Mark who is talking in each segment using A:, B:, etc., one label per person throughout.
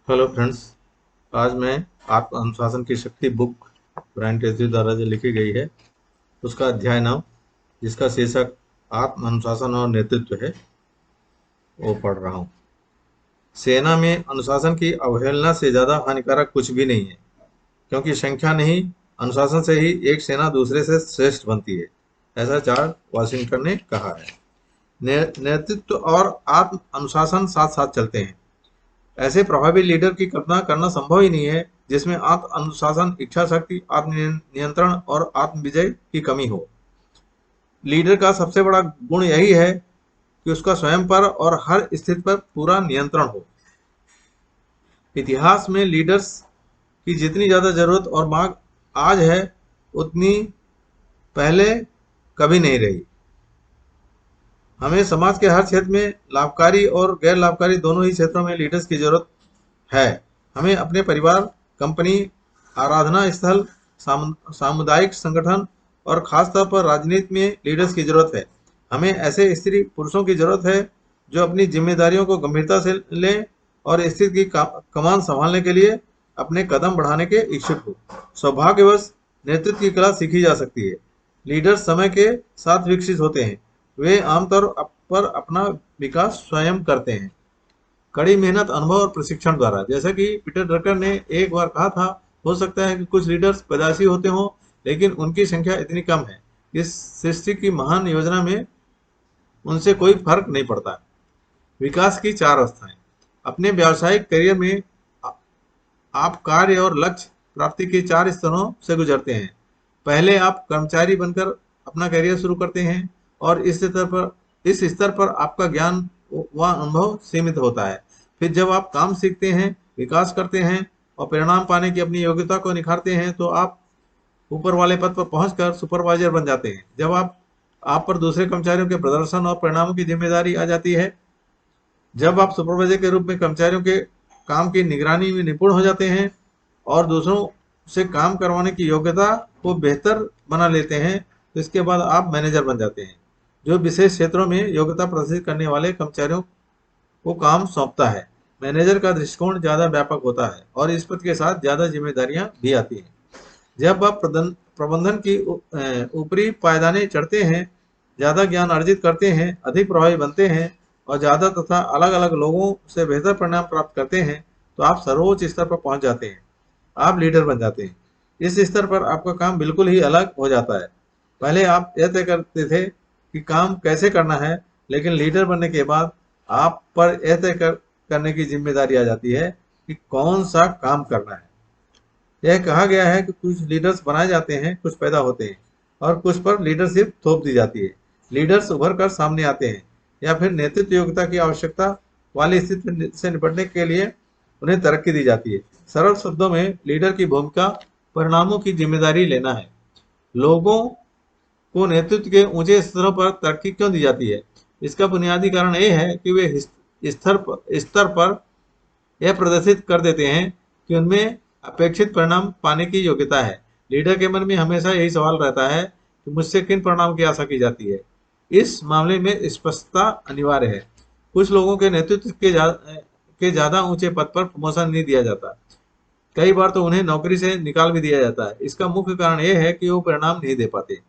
A: Hello friends. आज मैं आत्म अनुशासन की शक्ति बुक ब्रायन ट्रेसी द्वारा जो लिखी गई है उसका अध्याय 9, जिसका शीर्षक आत्म अनुशासन और नेतृत्व है, वो पढ़ रहा हूँ। सेना में अनुशासन की अवहेलना से ज़्यादा हानिकारक कुछ भी नहीं है, क्योंकि संख्या नहीं, अनुशासन से ही एक सेना दूसरे से श्रेष्ठ बनती है। ऐसा जॉर्ज वाशिंगटन ने कहा है। नेतृत्व और आत्म अनुशासन साथ साथ चलते हैं। ऐसे प्रभावी लीडर की कल्पना करना संभव ही नहीं है जिसमें आत्म अनुशासन, इच्छा शक्ति, आत्म नियंत्रण और आत्म विजय की कमी हो। लीडर का सबसे बड़ा गुण यही है कि उसका स्वयं पर और हर स्थिति पर पूरा नियंत्रण हो। इतिहास में लीडर्स की जितनी ज्यादा जरूरत और मांग आज है, उतनी पहले कभी नहीं रही। हमें समाज के हर क्षेत्र में, लाभकारी और गैर लाभकारी दोनों ही क्षेत्रों में लीडर्स की जरूरत है। हमें अपने परिवार, कंपनी, आराधना स्थल, सामुदायिक संगठन और खासतौर पर राजनीति में लीडर्स की जरूरत है। हमें ऐसे स्त्री पुरुषों की जरूरत है जो अपनी जिम्मेदारियों को गंभीरता से लें और स्थिति की कमान संभालने के लिए अपने कदम बढ़ाने के इच्छुक हो। सौभाग्यवश नेतृत्व की कला सीखी जा सकती है। लीडर्स समय के साथ विकसित होते हैं। वे आमतौर पर अपना विकास स्वयं करते हैं, कड़ी मेहनत, अनुभव और प्रशिक्षण द्वारा। जैसा कि पीटर ड्रकर ने एक बार कहा था, हो सकता है कि कुछ लीडर्स पैदाइशी होते हों, लेकिन उनकी संख्या इतनी कम है इस सृष्टि की महान योजना में उनसे कोई फर्क नहीं पड़ता। विकास की 4 अवस्थाएं। अपने व्यावसायिक करियर में आप कार्य और लक्ष्य प्राप्ति के 4 स्तरों से गुजरते हैं। पहले आप कर्मचारी बनकर अपना करियर शुरू करते हैं और इस स्तर पर आपका ज्ञान व अनुभव सीमित होता है। फिर जब आप काम सीखते हैं, विकास करते हैं और परिणाम पाने की अपनी योग्यता को निखारते हैं, तो आप ऊपर वाले पद पर पहुंचकर सुपरवाइजर बन जाते हैं। जब आप पर दूसरे कर्मचारियों के प्रदर्शन और परिणामों की जिम्मेदारी आ जाती है, जब आप सुपरवाइजर के रूप में कर्मचारियों के काम की निगरानी में निपुण हो जाते हैं और दूसरों से काम करवाने की योग्यता को बेहतर बना लेते हैं, तो इसके बाद आप मैनेजर बन जाते हैं, जो विशेष क्षेत्रों में योग्यता प्रदर्शित करने वाले कर्मचारियों को काम सौंपता है। मैनेजर का दृष्टिकोण ज्यादा व्यापक होता है और इस पद के साथ ज्यादा जिम्मेदारियां भी आती हैं। जब आप प्रबंधन की ऊपरी पायदाने चढ़ते हैं, ज्यादा ज्ञान अर्जित करते हैं, अधिक प्रभावी बनते हैं और ज्यादा तथा अलग अलग लोगों से बेहतर परिणाम प्राप्त करते हैं, तो आप सर्वोच्च स्तर पर पहुंच जाते हैं। आप लीडर बन जाते हैं। इस स्तर पर आपका काम बिल्कुल ही अलग हो जाता है। पहले आप यह तय करते थे कि काम कैसे करना है, लेकिन लीडर बनने के बाद आप पर यह करने की जिम्मेदारी आ जाती है कि कौन सा काम करना है। यह कहा गया है कि कुछ लीडर्स बनाए जाते हैं, कुछ पैदा होते हैं और कुछ पर लीडरशिप थोप दी जाती है। लीडर्स उभर कर सामने आते हैं या फिर नेतृत्व योग्यता की आवश्यकता वाली स्थिति से निपटने के लिए उन्हें तरक्की दी जाती है। सरल शब्दों में, लीडर की भूमिका परिणामों की जिम्मेदारी लेना है। लोगों को नेतृत्व के ऊंचे स्तरों पर तरक्की क्यों दी जाती है? इसका बुनियादी कारण यह है कि वे स्तर पर यह प्रदर्शित कर देते हैं कि उनमें अपेक्षित परिणाम पाने की योग्यता है। लीडर के मन में हमेशा यही सवाल रहता है कि मुझसे किन परिणाम की आशा की जाती है। इस मामले में स्पष्टता अनिवार्य है। कुछ लोगों के नेतृत्व के ज्यादा ऊंचे पद पर प्रमोशन नहीं दिया जाता। कई बार तो उन्हें नौकरी से निकाल भी दिया जाता है। इसका मुख्य कारण यह है कि वो परिणाम नहीं दे पाते।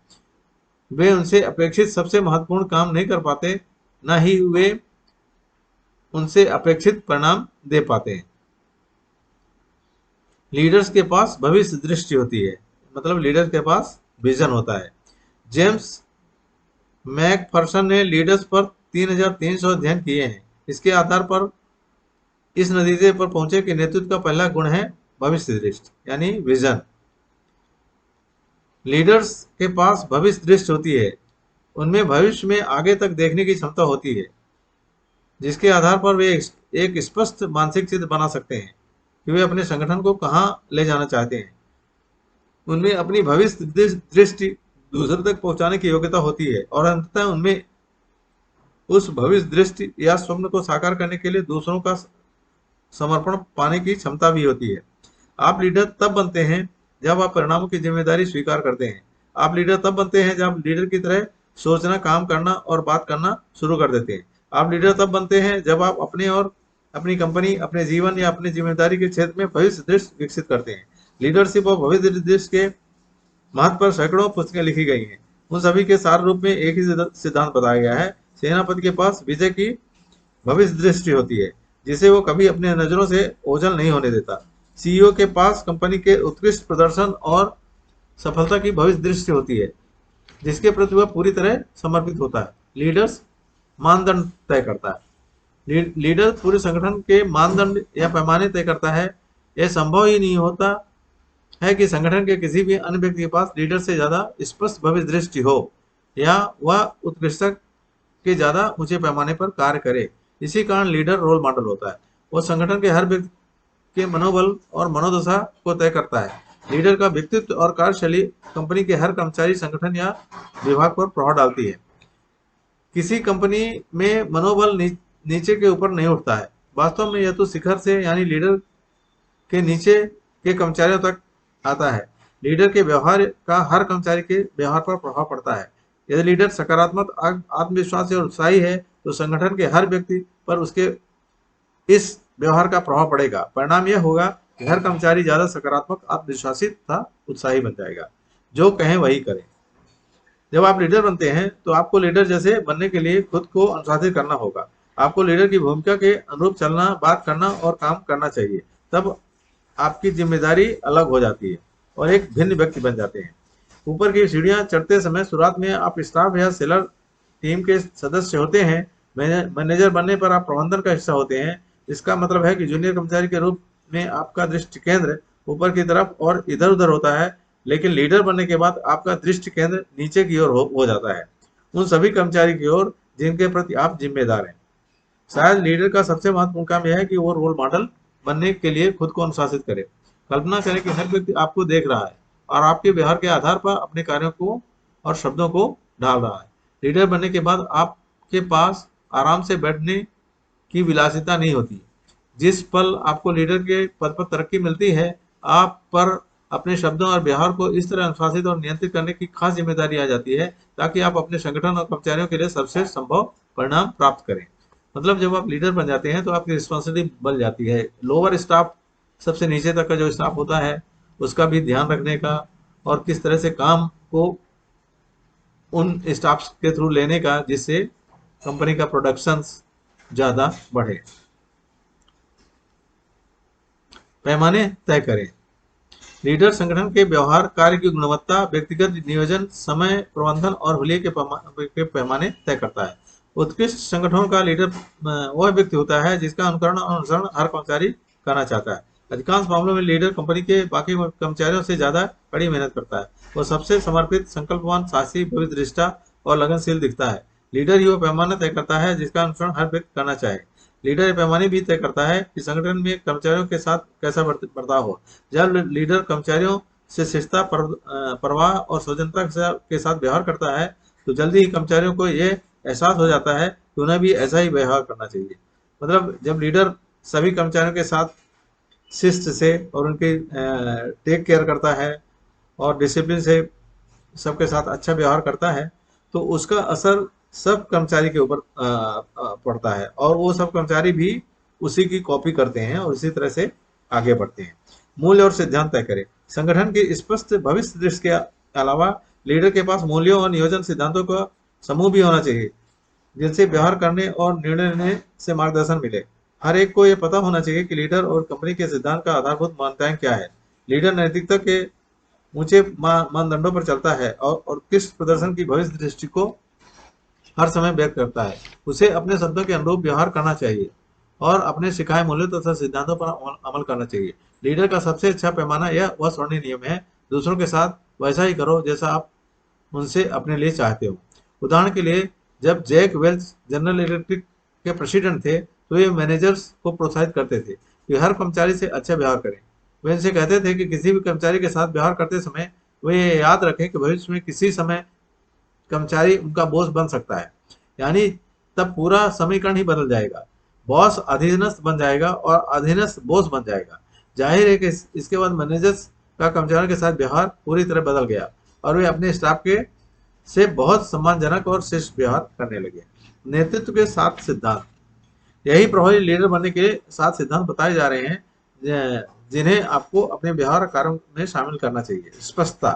A: वे उनसे अपेक्षित सबसे महत्वपूर्ण काम नहीं कर पाते, न ही वे उनसे अपेक्षित परिणाम दे पाते हैं। लीडर्स के पास भविष्य दृष्टि होती है, मतलब लीडर्स के पास विजन होता है। जेम्स मैकफर्सन ने लीडर्स पर 3300 अध्ययन किए हैं। इसके आधार पर इस नतीजे पर पहुंचे कि नेतृत्व का पहला गुण है भविष्य दृष्टि, यानी विजन। लीडर्स के पास भविष्य दृष्टि होती है। उनमें भविष्य में आगे तक देखने की क्षमता होती है, जिसके आधार पर वे एक स्पष्ट मानसिक चित्र बना सकते हैं कि वे अपने संगठन को कहां ले जाना चाहते हैं। उनमें अपनी भविष्य दृष्टि दूसरे तक पहुंचाने की योग्यता होती है और अंततः उनमें उस भविष्य दृष्टि या स्वप्न को साकार करने के लिए दूसरों का समर्पण पाने की क्षमता भी होती है। आप लीडर तब बनते हैं जब आप परिणामों की जिम्मेदारी स्वीकार करते हैं। आप लीडर तब बनते हैं जब लीडर की तरह सोचना, काम करना और बात करना शुरू कर देते हैं। आप लीडर तब बनते हैं जब आप अपने और अपनी कंपनी, अपने जीवन या अपनी जिम्मेदारी के क्षेत्र में भविष्य दृष्टि विकसित करते हैं। लीडरशिप और भविष्य दृष्टि के महत्व पर सैकड़ों पुस्तकें लिखी गई हैं। उन सभी के सार रूप में एक ही सिद्धांत बताया गया है। सेनापति के पास विजय की भविष्य दृष्टि होती है, जिसे वो कभी अपने नजरों से ओझल नहीं होने देता। सीईओ के पास कंपनी के उत्कृष्ट प्रदर्शन और सफलता की भविष्य दृष्टि होती है, जिसके प्रति वह पूरी तरह समर्पित होता है। लीडर्स मानदंड तय करता है। लीडर पूरे संगठन के मानदंड या पैमाने तय करता है। यह संभव ही नहीं होता है कि संगठन के किसी भी अन्य व्यक्ति के पास लीडर से ज्यादा स्पष्ट भविष्य दृष्टि हो या वह उत्कृष्टता के ज्यादा ऊंचे पैमाने पर कार्य करे। इसी कारण लीडर रोल मॉडल होता है। वो संगठन के हर व्यक्ति के मनोबल और मनोदशा को तय करता है। लीडर का व्यक्तित्व और कार्यशैली कंपनी के हर कर्मचारी, संगठन या विभाग पर प्रभाव डालती है। किसी कंपनी में मनोबल नीचे के ऊपर नहीं उठता है। वास्तव में यह तो शिखर से यानी लीडर के नीचे के कर्मचारियों तक आता है। लीडर के व्यवहार का हर कर्मचारी के व्यवहार पर प्रभाव पड़ता है। यदि लीडर सकारात्मक, आत्मविश्वासी और उत्साही है तो संगठन के हर व्यक्ति पर उसके इस व्यवहार का प्रभाव पड़ेगा। परिणाम यह होगा कि हर कर्मचारी ज्यादा सकारात्मक, आत्मविश्वासी तथा उत्साही बन जाएगा। जो कहें वही करें। जब आप लीडर बनते हैं तो आपको लीडर जैसे बनने के लिए खुद को अनुशासित करना होगा। आपको लीडर की भूमिका के अनुरूप चलना, बात करना और काम करना चाहिए। तब आपकी जिम्मेदारी अलग हो जाती है और एक भिन्न व्यक्ति बन जाते हैं। ऊपर की सीढ़ियां चढ़ते समय शुरुआत में आप स्टाफ या सेलर टीम के सदस्य होते हैं। मैनेजर बनने पर आप प्रबंधन का हिस्सा होते हैं। इसका मतलब है कि जूनियर कर्मचारी के रूप में आपका दृष्टि केंद्र ऊपर की तरफ और इधर उधर होता है, लेकिन लीडर बनने के बाद आपका दृष्टि केंद्र नीचे की ओर हो जाता है, उन सभी कर्मचारी की ओर जिनके प्रति आप जिम्मेदार हैं। शायद लीडर का सबसे महत्वपूर्ण काम यह है कि वो रोल मॉडल बनने के लिए खुद को अनुशासित करे। कल्पना करें कि हर व्यक्ति आपको देख रहा है और आपके व्यवहार के आधार पर अपने कार्यों को और शब्दों को ढाल रहा है। लीडर बनने के बाद आपके पास आराम से बैठने की विलासिता नहीं होती। जिस पल आपको लीडर के पद पर तरक्की मिलती है, आप पर अपने शब्दों और व्यवहार को इस तरह अनुशासित और नियंत्रित करने की खास जिम्मेदारी आ जाती है ताकि आप अपने संगठन और कर्मचारियों के लिए सबसे संभव परिणाम प्राप्त करें। मतलब जब आप लीडर बन जाते हैं तो आपकी रिस्पॉन्सिबिलिटी बढ़ जाती है। लोअर स्टाफ, सबसे नीचे तक का जो स्टाफ होता है, उसका भी ध्यान रखने का और किस तरह से काम को उन स्टाफ के थ्रू लेने का जिससे कंपनी का प्रोडक्शन ज्यादा बढ़े। पैमाने तय करें। लीडर संगठन के व्यवहार, कार्य की गुणवत्ता, व्यक्तिगत नियोजन, समय प्रबंधन और हुलिये के पैमाने तय करता है। उत्कृष्ट संगठनों का लीडर वह व्यक्ति होता है जिसका अनुसरण हर कर्मचारी करना चाहता है। अधिकांश मामलों में लीडर कंपनी के बाकी कर्मचारियों से ज्यादा कड़ी मेहनत करता है। वह सबसे समर्पित, संकल्पवान, साहसी, भविष्यदृष्टा और लगनशील दिखता है। लीडर ही वो पैमाना तय करता है जिसका अनुसरण हर व्यक्ति करना चाहे। लीडर ये पैमाने भी तय करता है कि संगठन में कर्मचारियों के साथ कैसा बर्ताव हो। जब लीडर कर्मचारियों से शिष्टता, परवाह और स्वतंत्रता के साथ व्यवहार करता है तो जल्दी ही कर्मचारियों को ये एहसास हो जाता है कि उन्हें भी ऐसा ही व्यवहार करना चाहिए। मतलब जब लीडर सभी कर्मचारियों के साथ शिष्ट से और उनके टेक केयर करता है और डिसिप्लिन से सबके साथ अच्छा व्यवहार करता है तो उसका असर सब कर्मचारी के ऊपर पड़ता है और वो सब कर्मचारी भी उसी की कॉपी करते हैं और इसी तरह से आगे बढ़ते हैं। मूल्य और सिद्धांत तय करें। संगठन के स्पष्ट भविष्य दृष्टि के अलावा लीडर के पास मूल्यों और नियोजन सिद्धांतों का समूह भी होना चाहिए जिनसे व्यवहार करने और निर्णय लेने से मार्गदर्शन मिले। हर एक को यह पता होना चाहिए कि लीडर और कंपनी के सिद्धांत का आधारभूत मान्यताएं क्या है। लीडर नैतिकता के ऊंचे मानदंडों पर चलता है और किस प्रदर्शन की भविष्य दृष्टि को हर समय व्यक्त करता है। उसे अपने शब्दों के अनुरूप व्यवहार करना चाहिए और अपने सिखाए मूल्यों तथा सिद्धांतों पर अमल करना चाहिए। लीडर का सबसे अच्छा पैमाना यह वह स्वर्णीय नियम है, दूसरों के साथ वैसा ही करो जैसा आप उनसे अपने लिए चाहते हो। उदाहरण के लिए जब जैक वेल्च जनरल इलेक्ट्रिक के प्रेसिडेंट थे तो ये मैनेजर्स को प्रोत्साहित करते थे कि हर कर्मचारी से अच्छा व्यवहार करें। वे इनसे कहते थे कि किसी भी कर्मचारी के साथ व्यवहार करते समय वे ये याद रखें कि भविष्य में किसी समय कर्मचारी उनका बॉस बन सकता है। यानी तब पूरा समीकरण ही बदल जाएगा। बॉस अधीनस्थ बन जाएगा और अधीनस्थ बॉस बन जाएगा। जाहिर है कि इसके बाद मैनेजर्स का कर्मचारियों के साथ व्यवहार पूरी तरह बदल गया और वे अपने स्टाफ के से बहुत सम्मानजनक और शिष्ट व्यवहार करने लगे। नेतृत्व के 7 सिद्धांत। यही प्रभावी लीडर बनने के 7 सिद्धांत बताए जा रहे हैं जिन्हें आपको अपने व्यवहार कार्यों में शामिल करना चाहिए। स्पष्टता,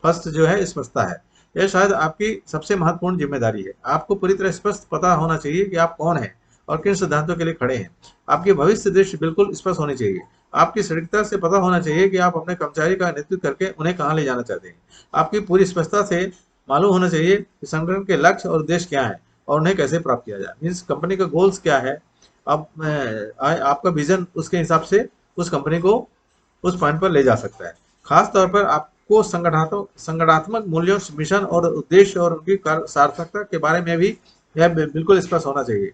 A: फर्स्ट जो है स्पष्टता है। यह शायद आपकी सबसे महत्वपूर्ण जिम्मेदारी है। आपको पूरी तरह स्पष्ट पता होना चाहिए कि आप कौन हैं और किन सिद्धांतों के लिए खड़े हैं। आपकी भविष्य दृष्टि बिल्कुल स्पष्ट होनी चाहिए। आपकी सटीकता से पता होना चाहिए कि आप अपने कर्मचारी का नेतृत्व करके उन्हें कहाँ ले जाना चाहते हैं। आपकी पूरी स्पष्टता से मालूम होना चाहिए कि संगठन के लक्ष्य और उद्देश्य क्या है और उन्हें कैसे प्राप्त किया जाए। मीन्स कंपनी का गोल्स क्या है, आप आपका विजन उसके हिसाब से उस कंपनी को उस पॉइंट पर ले जा सकता है। खास तौर पर आपको संगठनात्मक मूल्यों, मिशन और उद्देश्य और उनकी सार्थकता के बारे में भी यह बिल्कुल स्पष्ट होना चाहिए।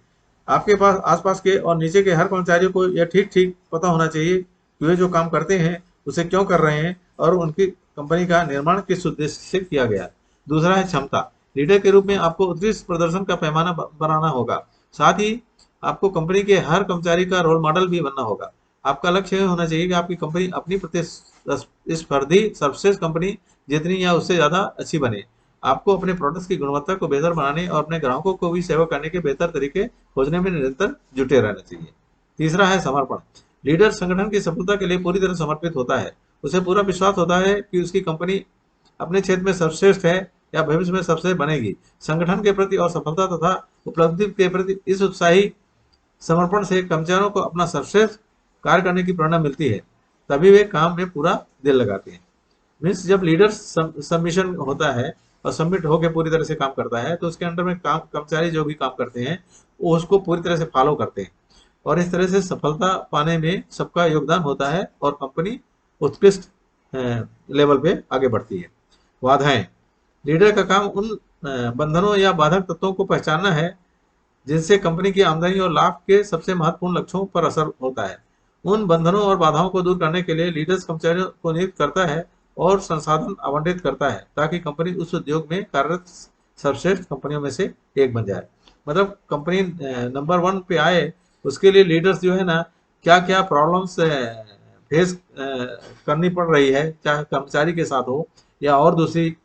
A: आपके पास आसपास के और नीचे के हर कर्मचारियों को यह ठीक ठीक पता होना चाहिए कि वे जो काम करते हैं उसे क्यों कर रहे हैं और उनकी कंपनी का निर्माण किस उद्देश्य से किया गया। दूसरा है क्षमता। लीडर के रूप में आपको उत्कृष्ट प्रदर्शन का पैमाना बनाना होगा। साथ ही आपको कंपनी के हर कर्मचारी का रोल मॉडल भी बनना होगा। आपका लक्ष्य यह होना चाहिए कि आपकी कंपनी अपनी प्रतिस्पर्धी सर्वश्रेष्ठ कंपनी जितनी या उससे ज्यादा अच्छी बने। आपको अपने प्रोडक्ट्स की गुणवत्ता को बेहतर बनाने और अपने ग्राहकों को भी सेवा करने के बेहतर तरीके खोजने में निरंतर जुटे रहना चाहिए। तीसरा है समर्पण। लीडर संगठन की सफलता के लिए पूरी तरह समर्पित होता है। उसे पूरा विश्वास होता है कि उसकी कंपनी अपने क्षेत्र में सर्वश्रेष्ठ है या भविष्य में सबसे बनेगी। संगठन के प्रति और सफलता तथा उपलब्धि के प्रति इस उत्साही समर्पण से कर्मचारियों को अपना सर्वश्रेष्ठ कार्य करने की प्रेरणा मिलती है। तभी वे काम में पूरा दिल लगाते हैं। मीन्स जब लीडर सबमिशन होता है और सबमिट होकर पूरी तरह से काम करता है तो उसके अंडर में काम कर्मचारी जो भी काम करते हैं वो उसको पूरी तरह से फॉलो करते हैं और इस तरह से सफलता पाने में सबका योगदान होता है और कंपनी उत्कृष्ट लेवल पे आगे बढ़ती है। बाधाएं। लीडर का काम उन बंधनों या बाधक तत्वों को पहचानना है जिनसे कंपनी की आमदनी और लाभ के सबसे महत्वपूर्ण लक्ष्यों पर असर होता है। उन बंधनों और बाधाओं को दूर करने के लिए लीडर्स कर्मचारियों को नियुक्त करता है और संसाधन आवंटित करता है ताकि कंपनी उस उद्योग में कार्यरत सर्वश्रेष्ठ कंपनियों में से एक बन जाए। मतलब कंपनी नंबर 1 पे आए उसके लिए लीडर्स जो है ना क्या क्या प्रॉब्लम्स फेस करनी पड़ रही है, चाहे कर्मचारी के साथ हो या और दूसरी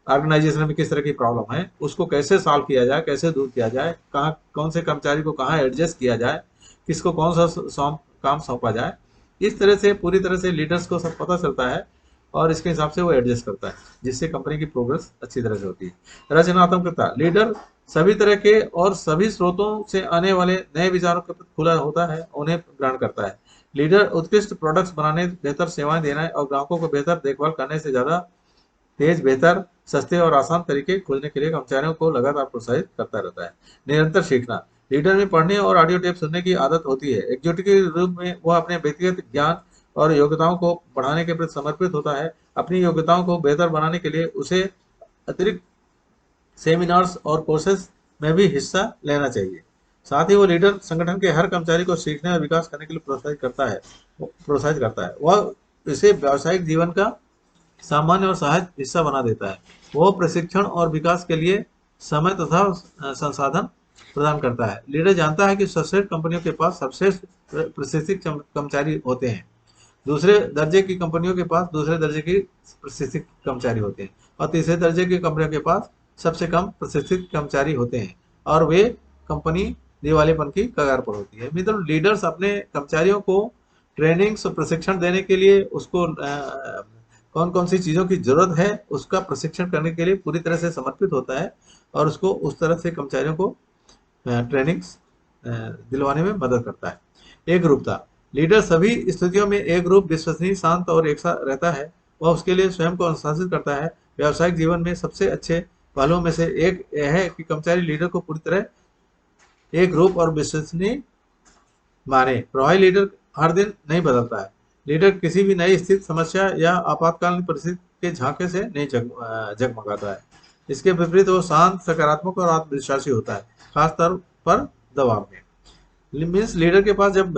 A: ऑर्गेनाइजेशन में किस तरह की प्रॉब्लम है, उसको कैसे सॉल्व किया जाए, कैसे दूर किया जाए, कहाँ कौन से कर्मचारी को कहाँ एडजस्ट किया जाए, किसको कौन सा काम सौंपा जाए। इस तरह से पूरी तरह से लीडर्स को सब पता चलता है और इसके हिसाब से वो एडजस्ट करता है जिससे कंपनी की प्रोग्रेस अच्छी तरह से होती है। रचनात्मकता। लीडर सभी तरह के और सभी स्रोतों से आने वाले नए विचारों के प्रति खुला होता है, उन्हें ग्रहण करता है। लीडर उत्कृष्ट प्रोडक्ट्स बनाने, बेहतर सेवाएं देना और ग्राहकों को बेहतर देखभाल करने से ज्यादा तेज, बेहतर, सस्ते और आसान तरीके खोजने के लिए कर्मचारियों को लगातार प्रोत्साहित करता रहता है। निरंतर सीखना। लीडर में पढ़ने और ऑडियो टेप सुनने की आदत होती है। एग्जीक्यूटिव के रूप में वह अपने व्यक्तिगत ज्ञान और योग्यताओं को बढ़ाने के प्रति समर्पित होता है। अपनी योग्यताओं को बेहतर बनाने के लिए उसे अतिरिक्त सेमिनार्स और कोर्सेज में भी हिस्सा लेना चाहिए। साथ ही वो लीडर संगठन के हर कर्मचारी को सीखने और विकास करने के लिए प्रोत्साहित करता है। वह इसे व्यावसायिक जीवन का सामान्य और सहज हिस्सा बना देता है। वो प्रशिक्षण और विकास के लिए समय तथा संसाधन प्रदान करता है। लीडर जानता है कि सर्वश्रेष्ठ कंपनियों के पास सर्वश्रेष्ठ प्रशिक्षित कर्मचारी होते हैं, दूसरे दर्जे की कंपनियों के पास दूसरे दर्जे की प्रशिक्षित कर्मचारी होते हैं और तीसरे दर्जे की कंपनियों के पास सबसे कम प्रशिक्षित कर्मचारी होते हैं और वे कंपनी दिवालेपन की कगार पर होती है। मतलब लीडर्स अपने कर्मचारियों को ट्रेनिंग्स और प्रशिक्षण देने के लिए उसको कौन कौन सी चीज़ों की जरूरत है उसका प्रशिक्षण करने के लिए पूरी तरह से समर्पित होता है और उसको उस तरह से कर्मचारियों को ट्रेनिंग्स दिलवाने में मदद करता है। एकरूपता। लीडर सभी स्थितियों में एक रूप, विश्वसनीय, शांत और एक सा रहता है। वह उसके लिए स्वयं को अनुशासित करता है। व्यावसायिक जीवन में सबसे अच्छे पहलुओं में से एक यह है कि कर्मचारी लीडर को पूरी तरह एक रूप और विश्वसनीय माने। प्रभावी लीडर हर दिन नहीं बदलता है। लीडर किसी भी नई स्थिति, समस्या या आपातकालीन परिस्थिति के झांके से नहीं जगमगाता है। इसके विपरीत वो शांत, सकारात्मक और आत्मविश्वासी होता है, खासतौर पर दबाव में। मीन्स लीडर के पास जब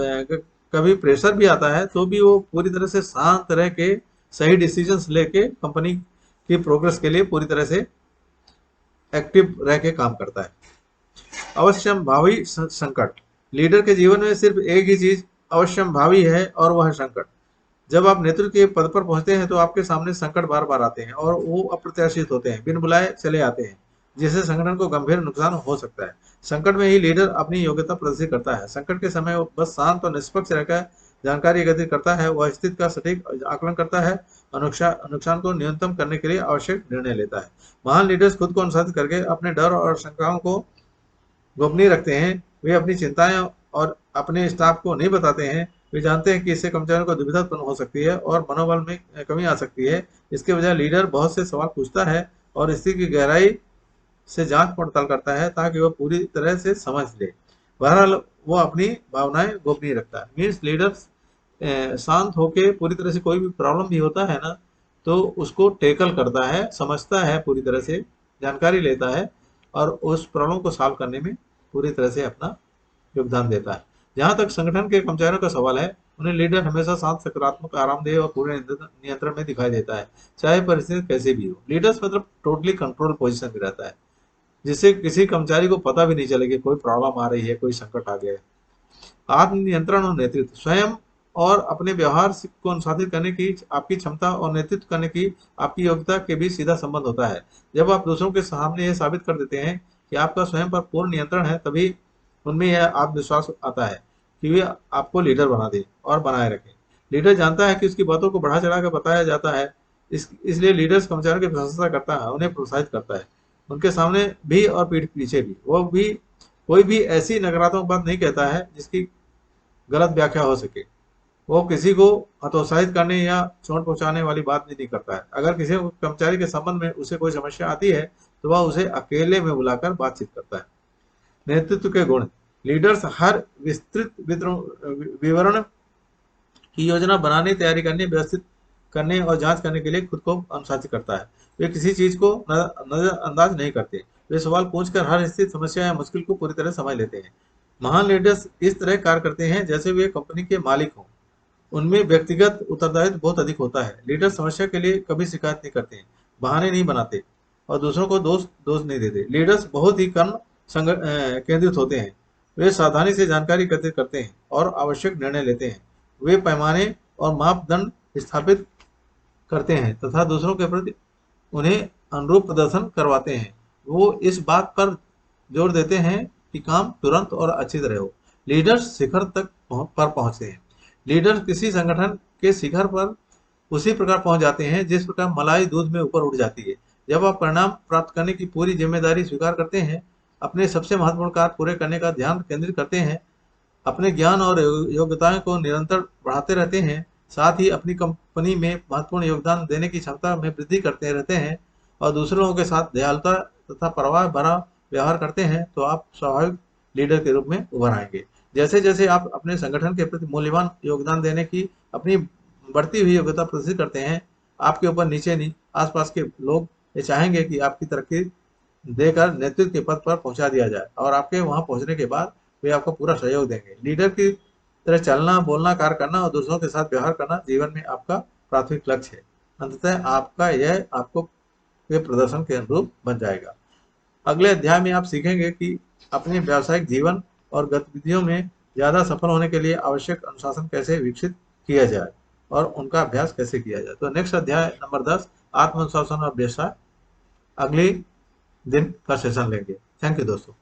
A: कभी प्रेशर भी आता है तो भी वो पूरी तरह से शांत रह के सही डिसीजंस लेके कंपनी की प्रोग्रेस के लिए पूरी तरह से एक्टिव रह के काम करता है। अवश्यंभावी संकट। लीडर के जीवन में सिर्फ एक ही चीज अवश्यंभावी है और वह है संकट। जब आप नेतृत्व के पद पर पहुंचते हैं तो आपके सामने संकट बार बार आते हैं और वो अप्रत्याशित होते हैं, बिन बुलाए चले आते हैं। जिससे संगठन को गंभीर नुकसान हो सकता है। संकट में ही लीडर अपनी योग्यता प्रदर्शित करता है। संकट के समय वो बस शांत और निष्पक्ष रहकर जानकारी एकत्रित करता है। वह स्थिति का सटीक आकलन करता है और नुकसान को न्यूनतम करने के लिए आवश्यक निर्णय लेता है। महान लीडर्स खुद को अनुशासित करके अपने डर और शंकाओं को गोपनीय रखते हैं। वे अपनी चिंताएं और अपने स्टाफ को नहीं बताते हैं। वे जानते हैं कि इससे कर्मचारियों को दुविधा उत्पन्न हो सकती है और मनोबल में कमी आ सकती है। इसके बजाय लीडर बहुत से सवाल पूछता है और स्थिति की गहराई से जांच पड़ताल करता है ताकि वह पूरी तरह से समझ ले। बहरहाल वो अपनी भावनाएं गोपनीय रखता है। मीन्स लीडर्स शांत होके पूरी तरह से कोई भी प्रॉब्लम भी होता है ना, तो उसको टेकल करता है, समझता है, पूरी तरह से जानकारी लेता है और उस प्रॉब्लम को सॉल्व करने में पूरी तरह से अपना योगदान देता है। जहां तक संगठन के कर्मचारियों का सवाल है, उन्हें लीडर हमेशा शांत, सकारात्मक, आरामदेह और पूरे नियंत्रण में दिखाई देता है, चाहे परिस्थिति कैसे भी हो। लीडर्स मतलब टोटली कंट्रोल पोजीशन में रहता है, जिससे किसी कर्मचारी को पता भी नहीं चलेगा कोई प्रॉब्लम आ रही है, कोई संकट आ गया है। आत्मनियंत्रण और नेतृत्व, स्वयं और अपने व्यवहार को अनुशासित करने की आपकी क्षमता और नेतृत्व करने की आपकी योग्यता के बीच सीधा संबंध होता है। जब आप दूसरों के सामने यह साबित कर देते हैं कि आपका स्वयं पर पूर्ण नियंत्रण है, तभी उनमें यह आत्मविश्वास आता है कि वे आपको लीडर बना दे और बनाए रखें। लीडर जानता है कि उसकी बातों को बढ़ा चढ़ा कर बताया जाता है, इसलिए लीडर्स कर्मचारियों की प्रशंसा करता है, उन्हें प्रोत्साहित करता है, उनके सामने भी और पीठ पीछे भी। वो भी कोई भी ऐसी नकारात्मक बात नहीं कहता है जिसकी गलत व्याख्या हो सके। वो किसी को हतोत्साहित करने या चोट पहुंचाने वाली बात नहीं करता है। अगर किसी कर्मचारी के संबंध में उसे कोई समस्या आती है तो वह उसे अकेले में बुलाकर बातचीत करता है। नेतृत्व के गुण, लीडर्स हर विस्तृत विवरण की योजना बनाने, तैयारी करने, व्यवस्थित करने और जांच करने के लिए खुद को अनुशासित करता है। वे किसी चीज को नजरअंदाज नहीं करते। वे सवाल पूछकर हर स्थिति, समस्या या मुश्किल को पूरी तरह समझ लेते हैं। महान लीडर्स इस तरह कार्य करते हैं जैसे वे कंपनी के मालिक हों। उनमें व्यक्तिगत उत्तरदायित्व बहुत अधिक होता है। लीडर समस्या के लिए कभी शिकायत नहीं करते हैं, बहाने नहीं बनाते और दूसरों को दोष नहीं देते। लीडर्स बहुत ही कर्म केंद्रित होते हैं। वे सावधानी से जानकारी एकत्रित करते हैं और आवश्यक निर्णय लेते हैं। वे पैमाने और मापदंड स्थापित करते हैं तथा दूसरों के प्रति उन्हें अनुरूप प्रदर्शन करवाते हैं। वो इस बात पर जोर देते हैं कि काम तुरंत और अच्छी तरह हो। लीडर्स शिखर तक पहुंचते हैं। लीडर किसी संगठन के शिखर पर उसी प्रकार पहुंच जाते हैं जिस प्रकार मलाई दूध में ऊपर उठ जाती है। जब आप परिणाम प्राप्त करने की पूरी जिम्मेदारी स्वीकार करते हैं, अपने सबसे महत्वपूर्ण कार्य पूरे करने का ध्यान केंद्रित करते हैं, अपने ज्ञान और योग्यताओं को निरंतर बढ़ाते रहते हैं, साथ ही अपनी कंपनी में महत्वपूर्ण योगदान देने की क्षमता में वृद्धि करते रहते हैं और दूसरे लोगों के साथ दयालुता तथा परवाह भरा व्यवहार करते हैं, तो आप स्वाभाविक लीडर के रूप में उभर आएंगे। जैसे जैसे आप अपने संगठन के प्रति मूल्यवान योगदान देने की अपनी बढ़ती हुई योग्यता प्रदर्शित करते हैं, आपके ऊपर नीचे नहीं आसपास के लोग ये चाहेंगे कि आपकी तरक्की देकर नेतृत्व के पद पर पहुंचा दिया जाए और आपके वहां पहुंचने के बाद वे आपको पूरा सहयोग देंगे। लीडर की तरह चलना, बोलना, कार्य करना और दूसरों के साथ व्यवहार करना जीवन में आपका प्राथमिक लक्ष्य है। अंततः आपका यह आपको वे प्रदर्शन के अनुरूप बन जाएगा। अगले अध्याय में आप सीखेंगे कि अपने व्यावसायिक जीवन और गतिविधियों में ज्यादा सफल होने के लिए आवश्यक अनुशासन कैसे विकसित किया जाए और उनका अभ्यास कैसे किया जाए। तो नेक्स्ट अध्याय नंबर 10, आत्म अनुशासन और व्यवसाय, अगले दिन का सेशन लेंगे। थैंक यू दोस्तों।